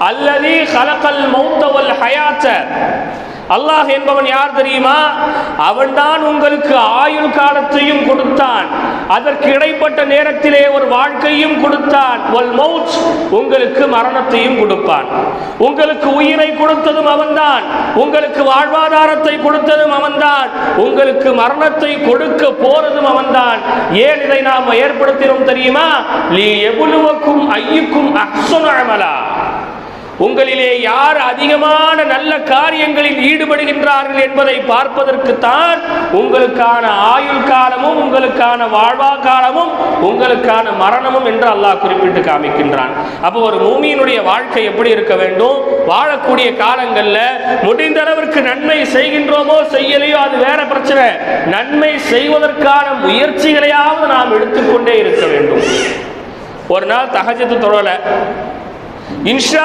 அல்லதி ஹலகல் மௌத வல் ஹயாத்த, அல்லாஹ் என்பவன் யார் தெரியுமா? அவன்தான் உங்களுக்கு ஆயுள் காலத்தையும் கொடுத்தான், அதற்கு இடைப்பட்ட நேரத்திலே ஒரு வாழ்க்கையும் கொடுத்தான். வல் மௌத், உங்களுக்கு மரணத்தையும் கொடுப்பான். உங்களுக்கு உயிரை கொடுத்ததும் அவன்தான், உங்களுக்கு வாழ்வாதாரத்தை கொடுத்ததும் அவன்தான், உங்களுக்கு மரணத்தை கொடுக்க போறதும் அவன்தான். ஏன் இதை நாம் ஏற்படுத்தினோம் தெரியுமா? லி யபுலுவக்கும் ஐயுக்கும் அஹ்ஸனு அமலா, உங்களிலே யார் அதிகமான நல்ல காரியங்களில் ஈடுபடுகின்றார்கள் என்பதை பார்ப்பதற்குத்தான் உங்களுக்கான ஆயுள் காலமும் உங்களுக்கான வாழ்வா காலமும் உங்களுக்கான மரணமும் என்று அல்லாஹ் குறிப்பிட்டு காமிக்கின்றான். அப்போ ஒரு மூமியினுடைய வாழ்க்கை எப்படி இருக்க வேண்டும்? வாழக்கூடிய காலங்களில் முடிந்த அளவிற்கு நன்மை செய்கின்றோமோ செய்யலையோ அது வேற பிரச்சனை, நன்மை செய்வதற்கான முயற்சிகளையாவது நாம் எடுத்துக்கொண்டே இருக்க வேண்டும். ஒரு நாள் தஹஜ்ஜுத் தொழல, இன்ஷா